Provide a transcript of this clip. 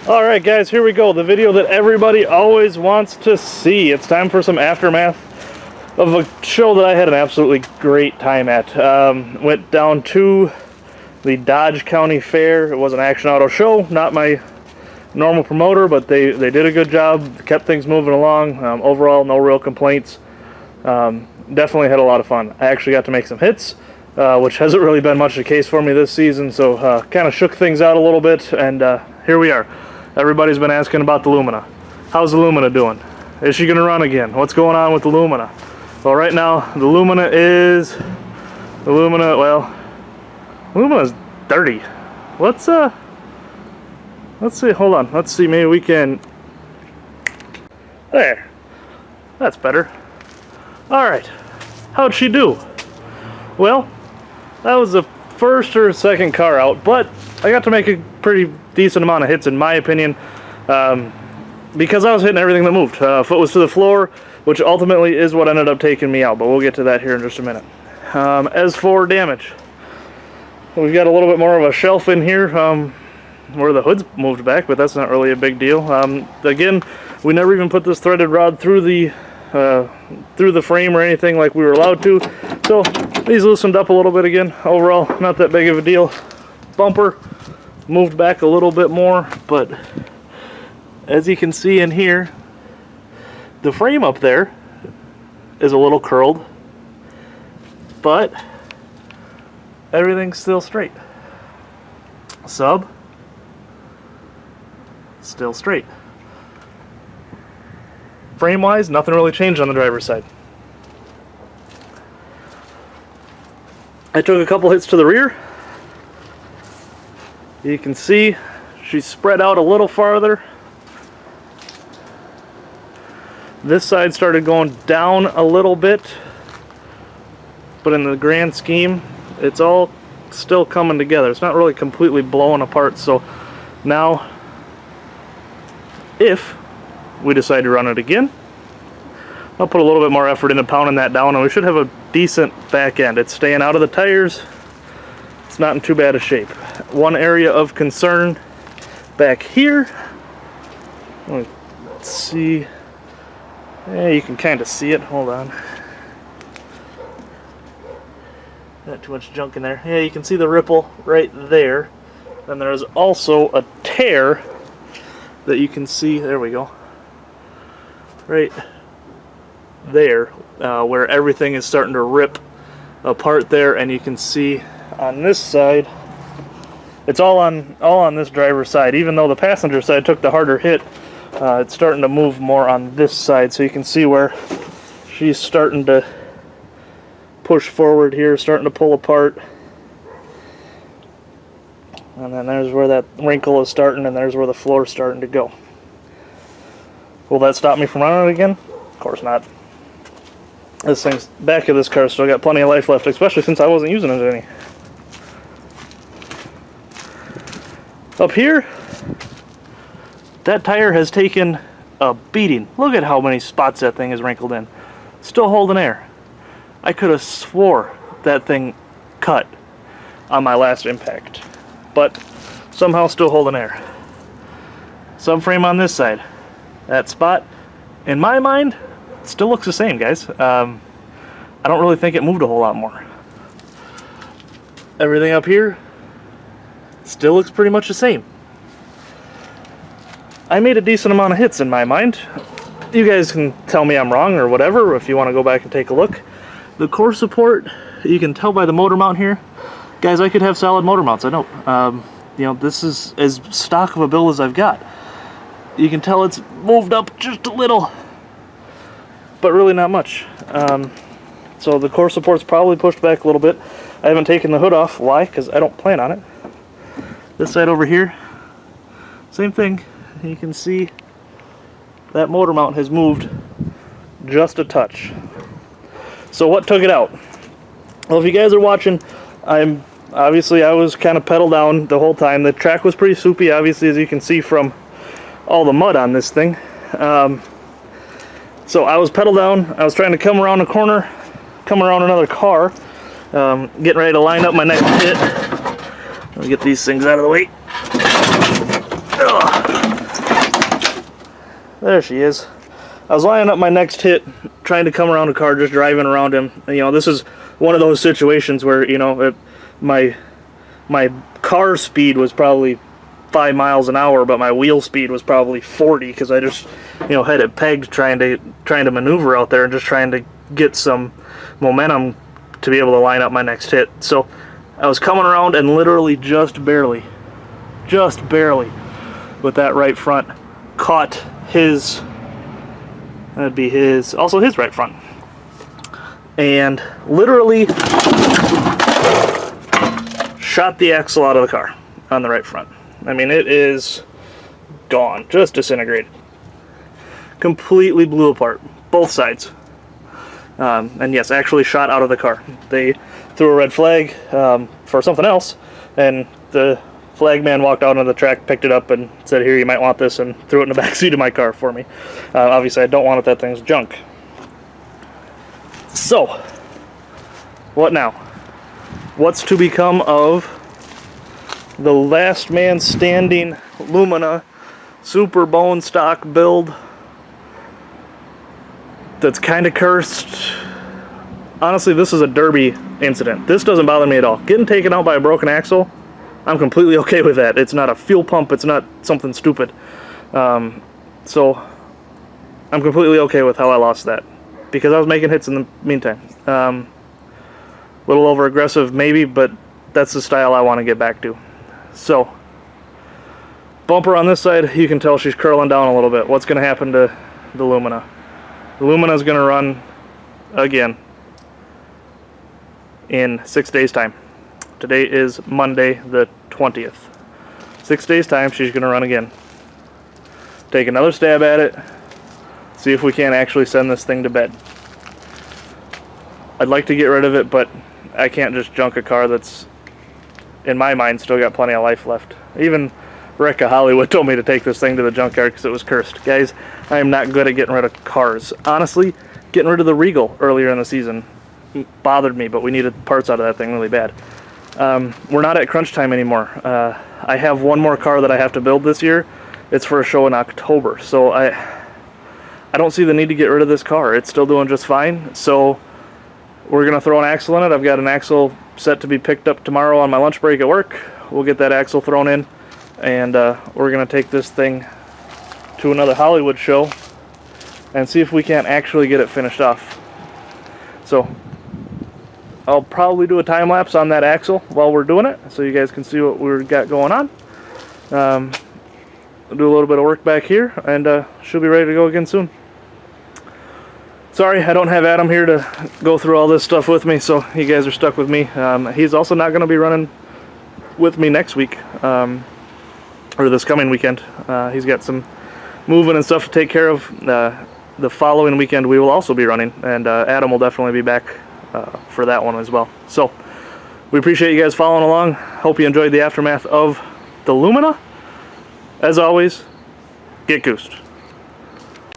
Alright guys, here we go. The video that everybody always wants to see. It's time for some aftermath of a show that I had an absolutely great time at. Went down to the Dodge County Fair. It was an action auto show, not my normal promoter, but they did a good job, kept things moving along. Overall, no real complaints. Definitely had a lot of fun. I actually got to make some hits, which hasn't really been much the case for me this season, so kind of shook things out a little bit, and here we are. Everybody's been asking about the Lumina. How's the Lumina doing? Is she going to run again? What's going on with the Lumina? Well, right now, the Lumina, Lumina's dirty. Let's see, hold on. Let's see, maybe we can, there. That's better. Alright, how'd she do? Well, that was the first or second car out, but I got to make a pretty decent amount of hits in my opinion, because I was hitting everything that moved. Foot was to the floor, which ultimately is what ended up taking me out, but we'll get to that here in just a minute. As for damage, we've got a little bit more of a shelf in here where the hood's moved back, but that's not really a big deal. Again, we never even put this threaded rod through the frame or anything like we were allowed to, so these loosened up a little bit again. Overall, not that big of a deal. Bumper moved back a little bit more, but as you can see in here, the frame up there is a little curled, but everything's still straight. Sub, still straight. Frame wise, nothing really changed on the driver's side. I took a couple hits to the rear. You can see she's spread out a little farther. This side started going down a little bit, but in the grand scheme, it's all still coming together. It's not really completely blowing apart, so now if we decide to run it again, I'll put a little bit more effort into pounding that down, and we should have a decent back end. It's staying out of the tires. It's not in too bad a shape. One area of concern back here, let's see, yeah, you can kind of see it, hold on, not too much junk in there. Yeah, you can see the ripple right there. Then there's also a tear that you can see, there we go, right there, where everything is starting to rip apart there, and you can see on this side, it's all on this driver's side. Even though the passenger side took the harder hit, it's starting to move more on this side, so you can see where she's starting to push forward here, starting to pull apart. And then there's where that wrinkle is starting, and there's where the floor is starting to go. Will that stop me from running it again? Of course not. This thing's back of this car still got plenty of life left, especially since I wasn't using it any. Up here, that tire has taken a beating. Look at how many spots that thing is wrinkled in. Still holding air. I could have swore that thing cut on my last impact, but somehow still holding air. Subframe on this side. That spot, in my mind, still looks the same, guys. I don't really think it moved a whole lot more. Everything up here still looks pretty much the same. I made a decent amount of hits in my mind. You guys can tell me I'm wrong or whatever if you want to go back and take a look. The core support, you can tell by the motor mount here. Guys, I could have solid motor mounts, I know. You know, this is as stock of a build as I've got. You can tell it's moved up just a little, but really not much. So the core support's probably pushed back a little bit. I haven't taken the hood off. Why? Because I don't plan on it. This side over here, same thing. You can see that motor mount has moved just a touch. So what took it out? Well, if you guys are watching, I was kind of pedal down the whole time. The track was pretty soupy, obviously, as you can see from all the mud on this thing. So I was pedal down. I was trying to come around a corner, come around another car, getting ready to line up my next hit. Let me get these things out of the way. Ugh. There she is. I was lining up my next hit, trying to come around a car, just driving around him. And, you know, this is one of those situations where, you know, my car speed was probably 5 miles an hour, but my wheel speed was probably 40 because I just, you know, had it pegged trying to maneuver out there and just trying to get some momentum to be able to line up my next hit. So I was coming around and literally just barely with that right front caught his, that'd be his, also his right front, and literally shot the axle out of the car on the right front. I mean, it is gone, just disintegrated, completely blew apart, both sides. And yes, actually shot out of the car. They threw a red flag for something else, and the flag man walked out onto the track, picked it up, and said, "Here, you might want this," and threw it in the back seat of my car for me. Obviously, I don't want it. That thing's junk. So, what now? What's to become of the last man standing Lumina super bone stock build that's kind of cursed? Honestly, this is a derby incident. This doesn't bother me at all. Getting taken out by a broken axle, I'm completely okay with that. It's not a fuel pump. It's not something stupid. So I'm completely okay with how I lost that, because I was making hits in the meantime. A little over aggressive maybe, but that's the style I want to get back to. So bumper on this side, you can tell she's curling down a little bit. What's going to happen to the Lumina? The Lumina is going to run again in 6 days time. Today is Monday the 20th. 6 days time, she's going to run again. Take another stab at it, see if we can't actually send this thing to bed. I'd like to get rid of it, but I can't just junk a car that's, in my mind, still got plenty of life left. Even Rick of Hollywood told me to take this thing to the junkyard because it was cursed. Guys, I am not good at getting rid of cars. Honestly, getting rid of the Regal earlier in the season bothered me, but we needed parts out of that thing really bad. We're not at crunch time anymore. I have one more car that I have to build this year. It's for a show in October, so I don't see the need to get rid of this car. It's still doing just fine, so we're going to throw an axle in it. I've got an axle set to be picked up tomorrow on my lunch break at work. We'll get that axle thrown in, and we're going to take this thing to another Hollywood show and see if we can't actually get it finished off. So I'll probably do a time lapse on that axle while we're doing it, so you guys can see what we've got going on. I'll do a little bit of work back here, and she'll be ready to go again soon. Sorry, I don't have Adam here to go through all this stuff with me, so you guys are stuck with me. He's also not going to be running with me next week, or this coming weekend. He's got some moving and stuff to take care of. The following weekend we will also be running, and Adam will definitely be back for that one as well. So we appreciate you guys following along. Hope you enjoyed the aftermath of the Lumina. As always, get goosed.